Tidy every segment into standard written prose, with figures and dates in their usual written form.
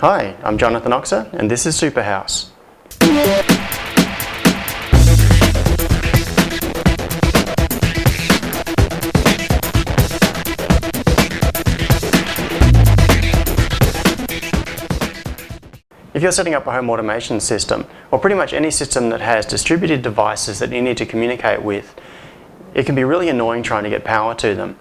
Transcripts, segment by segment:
Hi, I'm Jonathan Oxer and this is SuperHouse. If you're setting up a home automation system, or pretty much any system that has distributed devices that you need to communicate with, it can be really annoying trying to get power to them.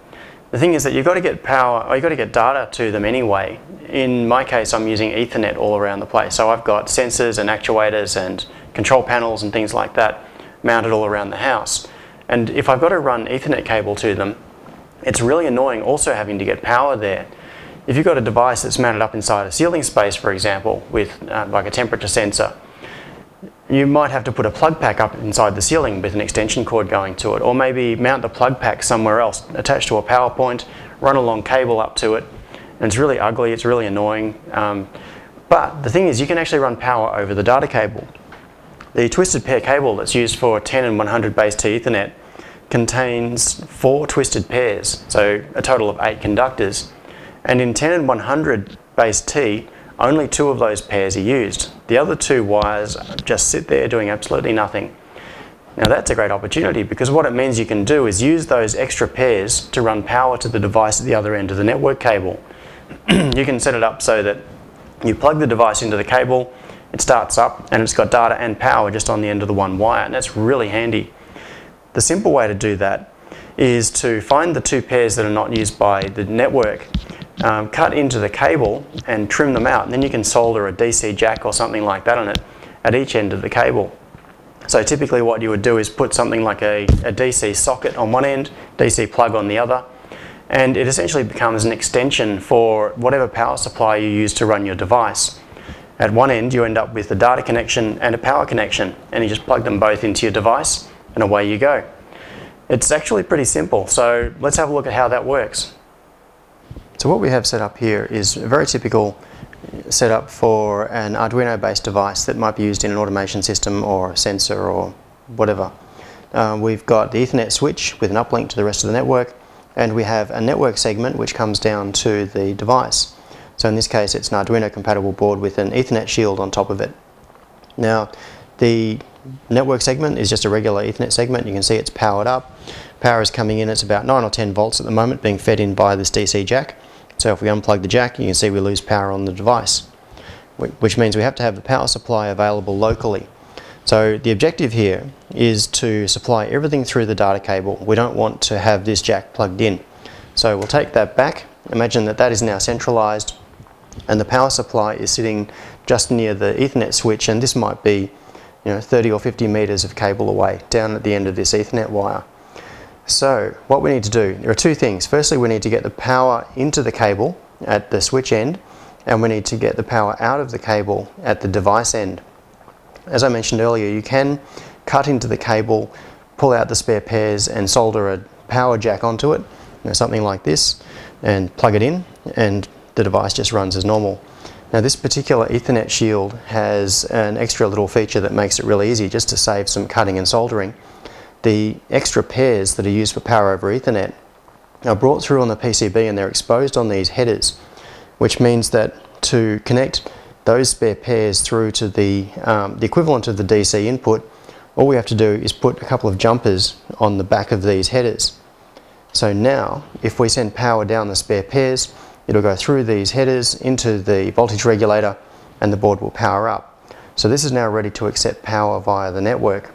The thing is that you've got to get power, or you've got to get data to them anyway. In my case, I'm using Ethernet all around the place. So I've got sensors and actuators and control panels and things like that mounted all around the house. And if I've got to run Ethernet cable to them, it's really annoying also having to get power there. If you've got a device that's mounted up inside a ceiling space, for example, with like a temperature sensor, you might have to put a plug pack up inside the ceiling with an extension cord going to it, or maybe mount the plug pack somewhere else, attached to a power point, run a long cable up to it, and it's really ugly, it's really annoying. But the thing is, you can actually run power over the data cable. The twisted pair cable that's used for 10 and 100 base T Ethernet contains 4 twisted pairs, so a total of 8 conductors. And in 10 and 100 base T, only 2 of those pairs are used. The other 2 wires just sit there doing absolutely nothing. Now that's a great opportunity, because what it means you can do is use those extra pairs to run power to the device at the other end of the network cable. You can set it up so that you plug the device into the cable, it starts up, and it's got data and power just on the end of the one wire, and that's really handy. The simple way to do that is to find the 2 pairs that are not used by the network, cut into the cable and trim them out, and then you can solder a DC jack or something like that on it at each end of the cable. So typically what you would do is put something like a DC socket on one end, DC plug on the other, and it essentially becomes an extension for whatever power supply you use to run your device. At one end you end up with a data connection and a power connection, and you just plug them both into your device and away you go. It's actually pretty simple, so let's have a look at how that works. So what we have set up here is a very typical setup for an Arduino based device that might be used in an automation system or a sensor or whatever. We've got the Ethernet switch with an uplink to the rest of the network, and we have a network segment which comes down to the device. So in this case it's an Arduino compatible board with an Ethernet shield on top of it. Now the network segment is just a regular Ethernet segment. You can see it's powered up. Power is coming in, it's about 9 or 10 volts at the moment, being fed in by this DC jack. So if we unplug the jack, you can see we lose power on the device, which means we have to have the power supply available locally. So the objective here is to supply everything through the data cable. We don't want to have this jack plugged in. So we'll take that back. Imagine that that is now centralized, and the power supply is sitting just near the Ethernet switch, and this might be 30 or 50 meters of cable away, down at the end of this Ethernet wire. So what we need to do, there are 2 things. Firstly, we need to get the power into the cable at the switch end, and we need to get the power out of the cable at the device end. As I mentioned earlier, you can cut into the cable, pull out the spare pairs and solder a power jack onto it, something like this, and plug it in, and the device just runs as normal. Now this particular Ethernet shield has an extra little feature that makes it really easy just to save some cutting and soldering. The extra pairs that are used for power over Ethernet are brought through on the PCB, and they're exposed on these headers, which means that to connect those spare pairs through to the equivalent of the DC input, all we have to do is put a couple of jumpers on the back of these headers. So now if we send power down the spare pairs, it'll go through these headers into the voltage regulator, and the board will power up. So this is now ready to accept power via the network.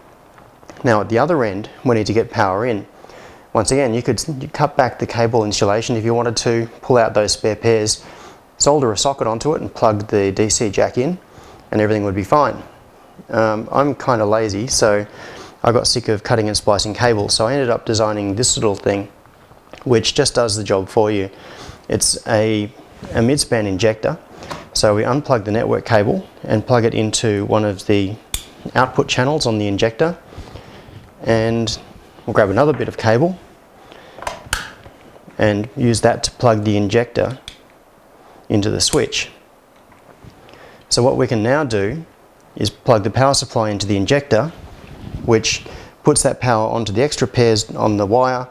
Now at the other end, we need to get power in. Once again, you could cut back the cable insulation if you wanted to, pull out those spare pairs, solder a socket onto it and plug the DC jack in, and everything would be fine. I'm kind of lazy, so I got sick of cutting and splicing cables, so I ended up designing this little thing which just does the job for you. It's a midspan injector. So we unplug the network cable and plug it into one of the output channels on the injector, and we'll grab another bit of cable and use that to plug the injector into the switch. So what we can now do is plug the power supply into the injector, which puts that power onto the extra pairs on the wire,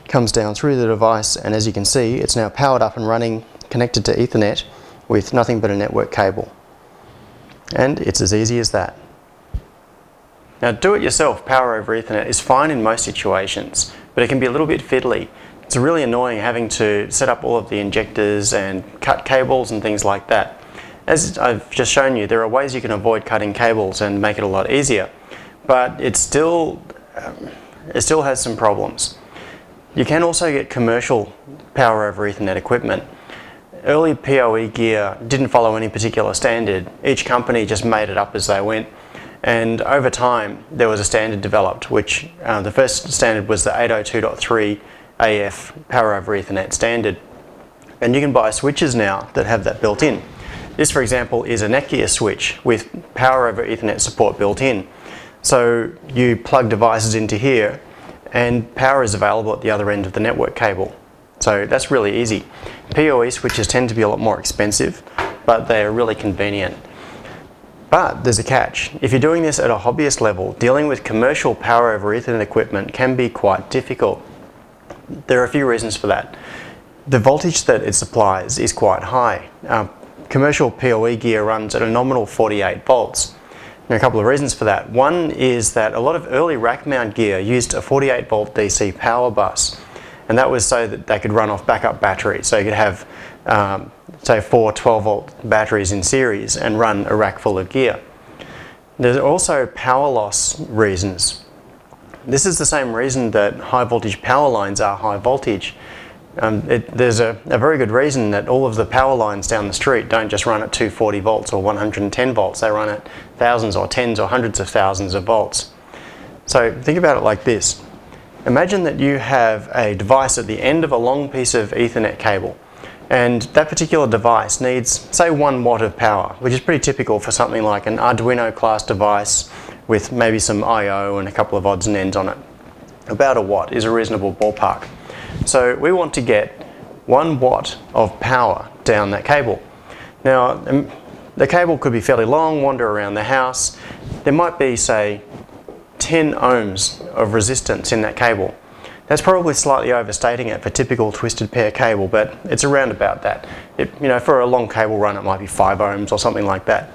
comes down through the device, and as you can see, it's now powered up and running, connected to Ethernet, with nothing but a network cable. And it's as easy as that. Now, do-it-yourself power over Ethernet is fine in most situations, but it can be a little bit fiddly. It's really annoying having to set up all of the injectors and cut cables and things like that. As I've just shown you, there are ways you can avoid cutting cables and make it a lot easier, but it still has some problems. You can also get commercial power over Ethernet equipment. Early PoE gear didn't follow any particular standard. Each company just made it up as they went. And over time, there was a standard developed, which the first standard was the 802.3 AF power over Ethernet standard. And you can buy switches now that have that built in. This, for example, is a Netgear switch with power over Ethernet support built in. So you plug devices into here and power is available at the other end of the network cable. So that's really easy. PoE switches tend to be a lot more expensive, but they're really convenient. But there's a catch. If you're doing this at a hobbyist level, dealing with commercial power over Ethernet equipment can be quite difficult. There are a few reasons for that. The voltage that it supplies is quite high. Commercial PoE gear runs at a nominal 48 volts. There are a couple of reasons for that. One is that a lot of early rack mount gear used a 48 volt DC power bus, and that was so that they could run off backup batteries. So you could have say 4 12 volt batteries in series and run a rack full of gear. There's also power loss reasons. This is the same reason that high voltage power lines are high voltage. There's a very good reason that all of the power lines down the street don't just run at 240 volts or 110 volts. They run at thousands or tens or hundreds of thousands of volts. So think about it like this. Imagine that you have a device at the end of a long piece of Ethernet cable, and that particular device needs, say, 1 watt of power, which is pretty typical for something like an Arduino class device with maybe some I/O and a couple of odds and ends on it. About a watt is a reasonable ballpark. So we want to get 1 watt of power down that cable. Now, the cable could be fairly long, wander around the house. There might be, say, 10 ohms of resistance in that cable. That's probably slightly overstating it for typical twisted pair cable, but it's around about that. For a long cable run, it might be 5 ohms or something like that.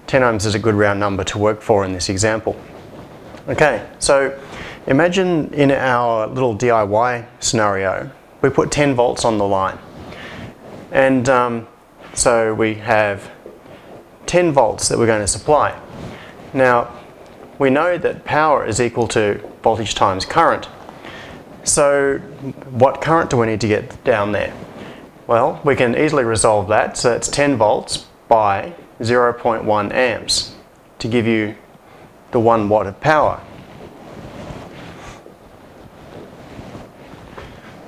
10 ohms is a good round number to work for in this example. Okay, so imagine in our little DIY scenario, we put 10 volts on the line. And so we have 10 volts that we're going to supply. Now, we know that power is equal to voltage times current. So what current do we need to get down there? Well, we can easily resolve that. So it's 10 volts by 0.1 amps to give you the 1 watt of power.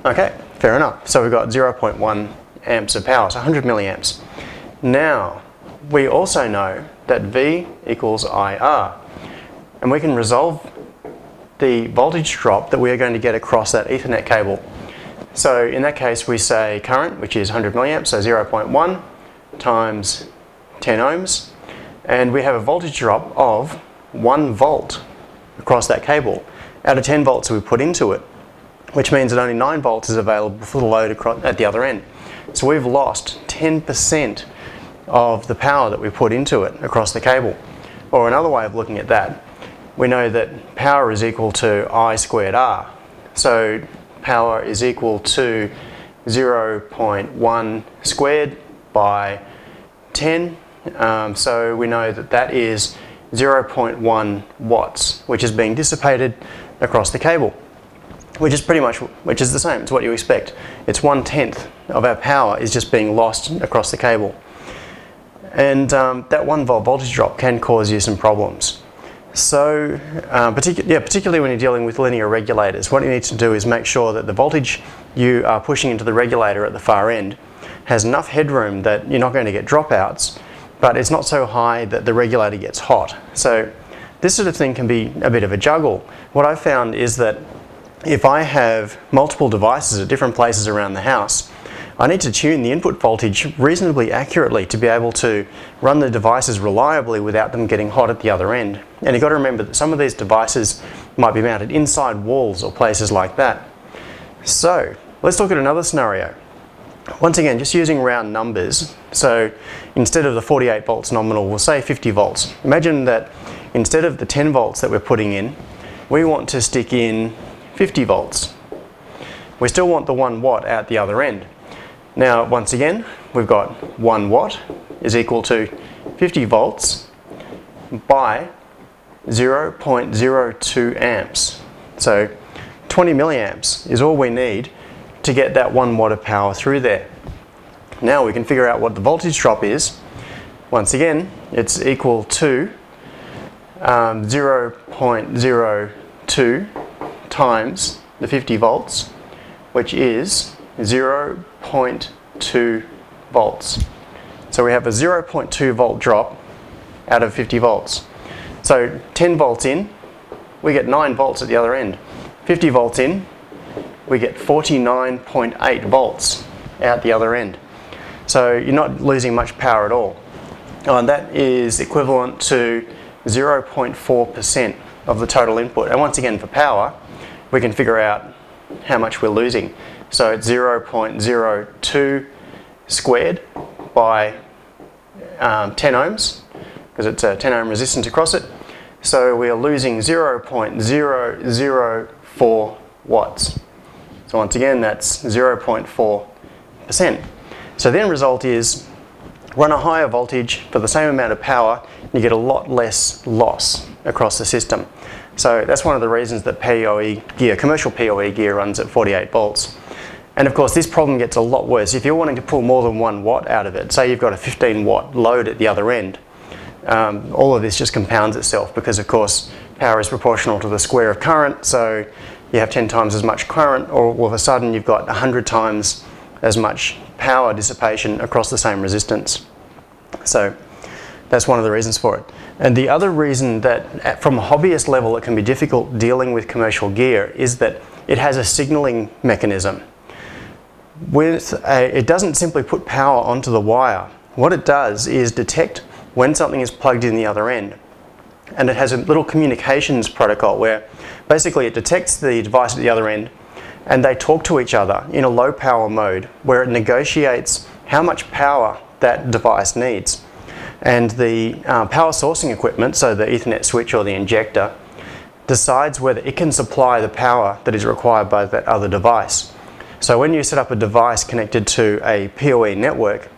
Okay, fair enough. So we've got 0.1 amps of power, so 100 milliamps. Now, we also know that V equals IR, and we can resolve the voltage drop that we are going to get across that Ethernet cable. So in that case, we say current, which is 100 milliamps, so 0.1 times 10 ohms, and we have a voltage drop of 1 volt across that cable out of 10 volts we put into it, which means that only 9 volts is available for the load at the other end. So we've lost 10% of the power that we put into it across the cable. Or another way of looking at that, we know that power is equal to I squared R. So power is equal to 0.1 squared by 10. So we know that that is 0.1 watts, which is being dissipated across the cable, which is the same. It's what you expect. It's 1/10 of our power is just being lost across the cable. And that 1 volt voltage drop can cause you some problems. So, particularly when you're dealing with linear regulators, what you need to do is make sure that the voltage you are pushing into the regulator at the far end has enough headroom that you're not going to get dropouts, but it's not so high that the regulator gets hot. So this sort of thing can be a bit of a juggle. What I've found is that if I have multiple devices at different places around the house, I need to tune the input voltage reasonably accurately to be able to run the devices reliably without them getting hot at the other end. And you've got to remember that some of these devices might be mounted inside walls or places like that. So let's look at another scenario. Once again, just using round numbers, so instead of the 48 volts nominal, we'll say 50 volts. Imagine that instead of the 10 volts that we're putting in, we want to stick in 50 volts. We still want the 1 watt out the other end. Now, once again, we've got 1 watt is equal to 50 volts by 0.02 amps. So 20 milliamps is all we need to get that 1 watt of power through there. Now we can figure out what the voltage drop is. Once again, it's equal to 0.02 times the 50 volts, which is 0.2 volts. So we have a 0.2 volt drop out of 50 volts. So 10 volts in, we get 9 volts at the other end. 50 volts in, we get 49.8 volts out the other end. So you're not losing much power at all. And that is equivalent to 0.4% of the total input. And once again, for power, we can figure out how much we're losing. So it's 0.02 squared by 10 ohms, because it's a 10 ohm resistance across it. So we are losing 0.004 watts. So once again, that's 0.4%. So the end result is run a higher voltage for the same amount of power, and you get a lot less loss across the system. So that's one of the reasons that PoE gear, commercial PoE gear, runs at 48 volts. And of course, this problem gets a lot worse. If you're wanting to pull more than 1 watt out of it, say you've got a 15 watt load at the other end, all of this just compounds itself, because of course power is proportional to the square of current. So you have 10 times as much current, or all of a sudden you've got 100 times as much power dissipation across the same resistance. So that's one of the reasons for it. And the other reason that from a hobbyist level it can be difficult dealing with commercial gear is that it has a signaling mechanism. It doesn't simply put power onto the wire. What it does is detect when something is plugged in the other end. And it has a little communications protocol where basically it detects the device at the other end, and they talk to each other in a low power mode where it negotiates how much power that device needs. And the power sourcing equipment, so the Ethernet switch or the injector, decides whether it can supply the power that is required by that other device. So when you set up a device connected to a PoE network,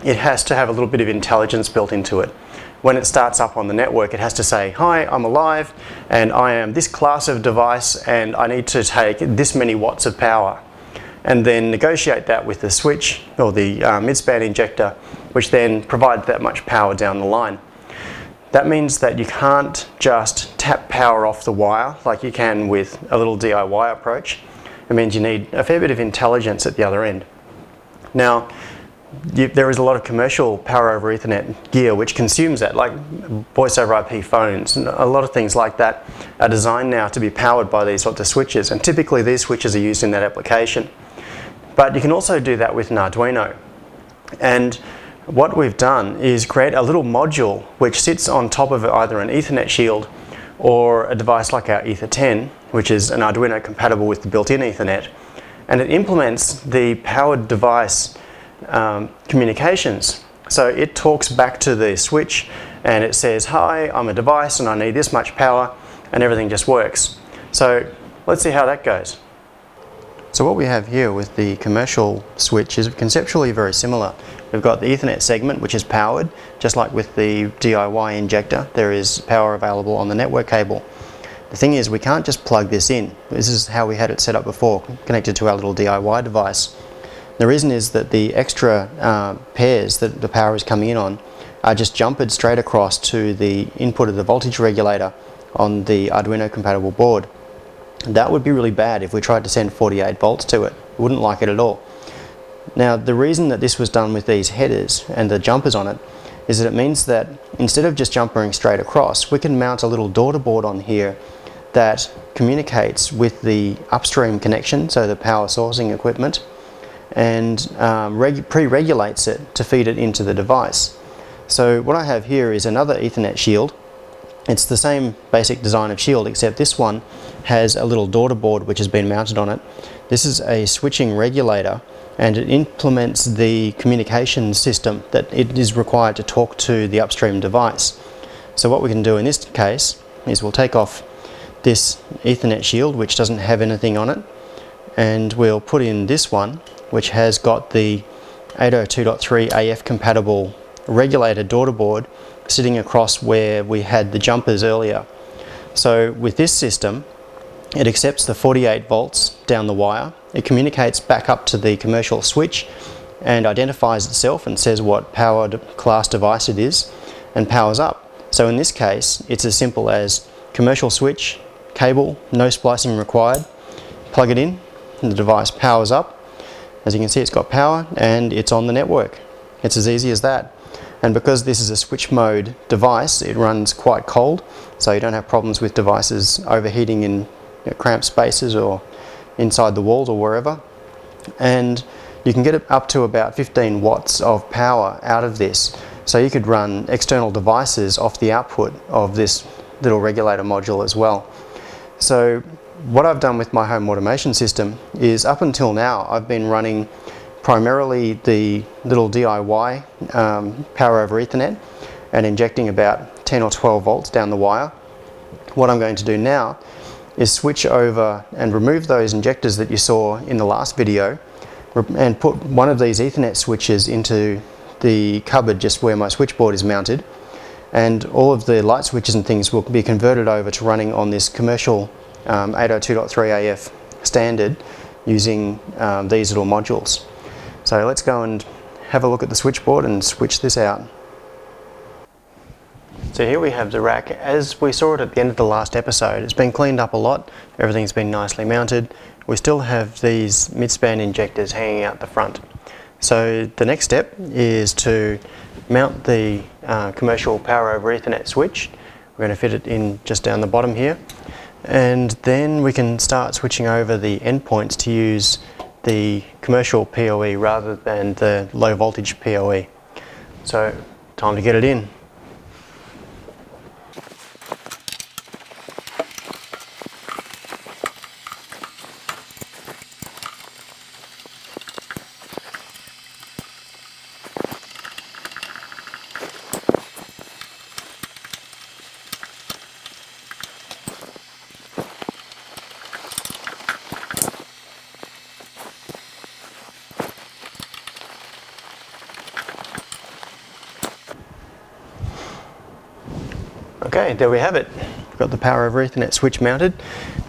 it has to have a little bit of intelligence built into it. When it starts up on the network, it has to say, hi, I'm alive, and I am this class of device, and I need to take this many watts of power. And then negotiate that with the switch, or the midspan injector, which then provides that much power down the line. That means that you can't just tap power off the wire like you can with a little DIY approach. It means you need a fair bit of intelligence at the other end. Now, there is a lot of commercial power over Ethernet gear which consumes that, like voice over IP phones, and a lot of things like that are designed now to be powered by these sorts of switches, and typically these switches are used in that application. But you can also do that with an Arduino. And what we've done is create a little module which sits on top of either an Ethernet shield or a device like our Ether 10, which is an Arduino compatible with the built-in Ethernet, and it implements the powered device communications. So it talks back to the switch and it says, hi, I'm a device and I need this much power, and everything just works. So let's see how that goes. So what we have here with the commercial switch is conceptually very similar. We've got the Ethernet segment, which is powered, just like with the DIY injector. There is power available on the network cable. The thing is, we can't just plug this in. This is how we had it set up before, connected to our little DIY device. The reason is that the extra pairs that the power is coming in on are just jumpered straight across to the input of the voltage regulator on the Arduino compatible board. That would be really bad if we tried to send 48 volts to it. We wouldn't like it at all. Now, the reason that this was done with these headers and the jumpers on it is that it means that instead of just jumpering straight across, we can mount a little daughter board on here that communicates with the upstream connection, so the power sourcing equipment, and pre-regulates it to feed it into the device. So what I have here is another Ethernet shield. It's the same basic design of shield, except this one has a little daughter board which has been mounted on it. This is a switching regulator and it implements the communication system that it is required to talk to the upstream device. So what we can do in this case is we'll take off this Ethernet shield, which doesn't have anything on it, and we'll put in this one, which has got the 802.3 AF compatible regulator daughter board sitting across where we had the jumpers earlier. So with this system, it accepts the 48 volts down the wire, it communicates back up to the commercial switch and identifies itself and says what power class device it is and powers up. So in this case, it's as simple as commercial switch, cable, no splicing required, plug it in, and the device powers up. As you can see, it's got power and it's on the network. It's as easy as that. And because this is a switch mode device, it runs quite cold, so you don't have problems with devices overheating in cramped spaces or inside the walls or wherever. And you can get it up to about 15 watts of power out of this. So you could run external devices off the output of this little regulator module as well. So what I've done with my home automation system is, up until now, I've been running primarily the little DIY power over Ethernet and injecting about 10 or 12 volts down the wire. What I'm going to do now is switch over and remove those injectors that you saw in the last video and put one of these Ethernet switches into the cupboard just where my switchboard is mounted, and all of the light switches and things will be converted over to running on this commercial 802.3 AF standard using these little modules. So let's go and have a look at the switchboard and switch this out. So here we have the rack. As we saw it at the end of the last episode, it's been cleaned up a lot, everything's been nicely mounted. We still have these midspan injectors hanging out the front. So the next step is to mount the commercial power over Ethernet switch. We're going to fit it in just down the bottom here, and then we can start switching over the endpoints to use the commercial PoE rather than the low voltage PoE. So time to get it in. Okay, there we have it. We've got the power over Ethernet switch mounted.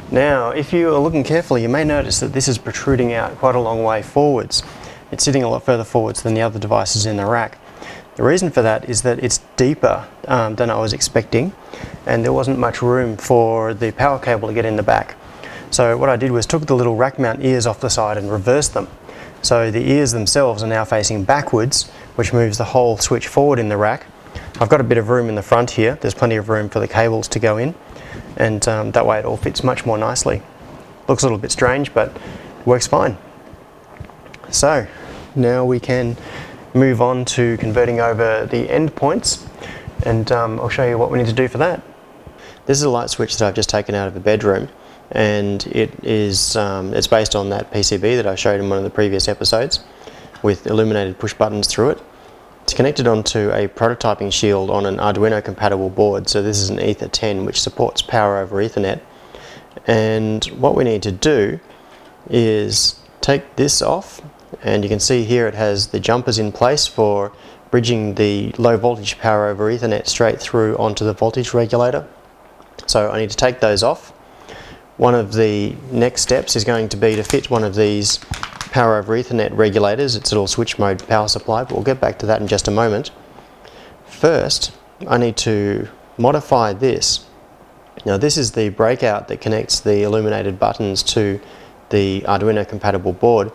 Now, if you are looking carefully, you may notice that this is protruding out quite a long way forwards. It's sitting a lot further forwards than the other devices in the rack. The reason for that is that it's deeper than I was expecting, and there wasn't much room for the power cable to get in the back. So what I did was took the little rack mount ears off the side and reversed them. So the ears themselves are now facing backwards, which moves the whole switch forward in the rack. I've got a bit of room in the front here. There's plenty of room for the cables to go in, and that way it all fits much more nicely. Looks a little bit strange, but works fine. So now we can move on to converting over the endpoints, and I'll show you what we need to do for that. This is a light switch that I've just taken out of a bedroom, and it's based on that PCB that I showed in one of the previous episodes with illuminated push buttons through it. It's connected onto a prototyping shield on an Arduino compatible board. So this is an Ether 10 which supports power over Ethernet. And what we need to do is take this off, and you can see here it has the jumpers in place for bridging the low voltage power over Ethernet straight through onto the voltage regulator. So I need to take those off. One of the next steps is going to be to fit one of these power over Ethernet regulators. It's a little switch mode power supply, but we'll get back to that in just a moment. First, I need to modify this. Now this is the breakout that connects the illuminated buttons to the Arduino compatible board.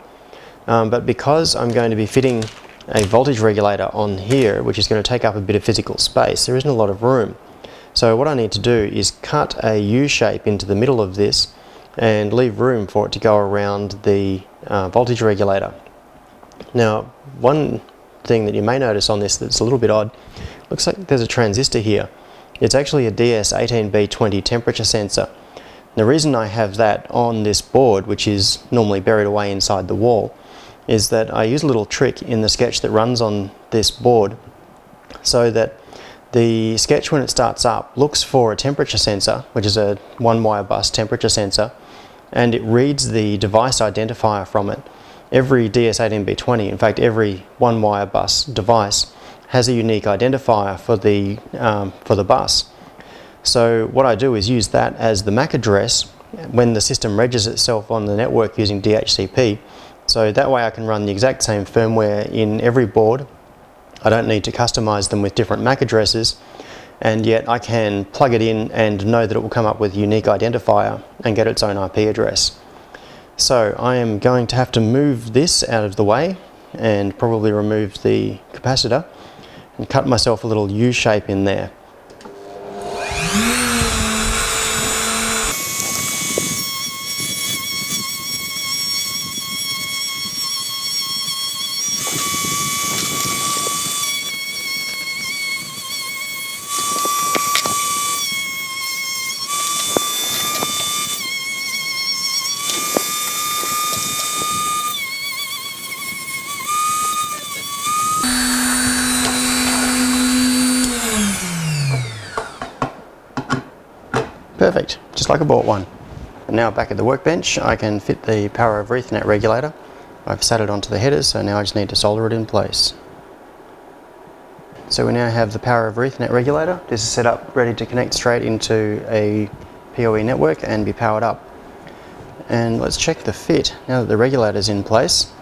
But because I'm going to be fitting a voltage regulator on here, which is going to take up a bit of physical space, there isn't a lot of room. So what I need to do is cut a U shape into the middle of this and leave room for it to go around the voltage regulator. Now, one thing that you may notice on this that's a little bit odd, looks like there's a transistor here. It's actually a DS18B20 temperature sensor. The reason I have that on this board, which is normally buried away inside the wall, is that I use a little trick in the sketch that runs on this board, so that the sketch, when it starts up, looks for a temperature sensor, which is a 1-wire bus temperature sensor, and it reads the device identifier from it. Every DS18B20, in fact every 1-wire bus device, has a unique identifier for the bus. So what I do is use that as the MAC address when the system registers itself on the network using DHCP. So that way I can run the exact same firmware in every board. I don't need to customize them with different MAC addresses, and yet I can plug it in and know that it will come up with a unique identifier and get its own IP address. So I am going to have to move this out of the way and probably remove the capacitor and cut myself a little U shape in there. Perfect, just like I bought one. And now back at the workbench, I can fit the power over Ethernet regulator. I've sat it onto the headers, so now I just need to solder it in place. So we now have the power over Ethernet regulator. This is set up ready to connect straight into a PoE network and be powered up. And let's check the fit. Now that the regulator is in place,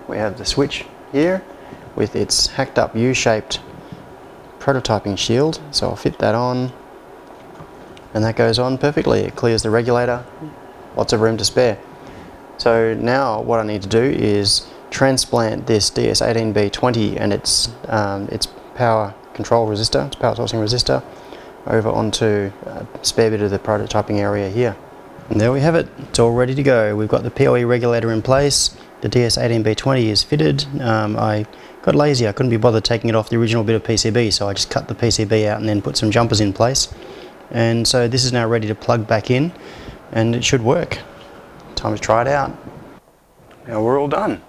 we have the switch here with its hacked up U-shaped prototyping shield. So I'll fit that on. And that goes on perfectly. It clears the regulator, lots of room to spare. So now what I need to do is transplant this DS18B20 and its power control resistor, its power sourcing resistor, over onto a spare bit of the prototyping area here. And there we have it, it's all ready to go. We've got the PoE regulator in place, the DS18B20 is fitted. I got lazy, I couldn't be bothered taking it off the original bit of PCB, so I just cut the PCB out and then put some jumpers in place. And so this is now ready to plug back in, and it should work. Time to try it out. Now we're all done.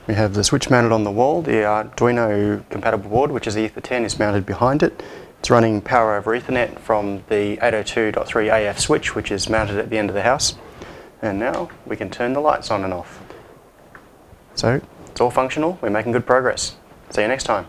We have the switch mounted on the wall. The Arduino compatible board, which is Ether 10, is mounted behind it. It's running power over Ethernet from the 802.3 AF switch, which is mounted at the end of the house. And now we can turn the lights on and off. So it's all functional. We're making good progress. See you next time.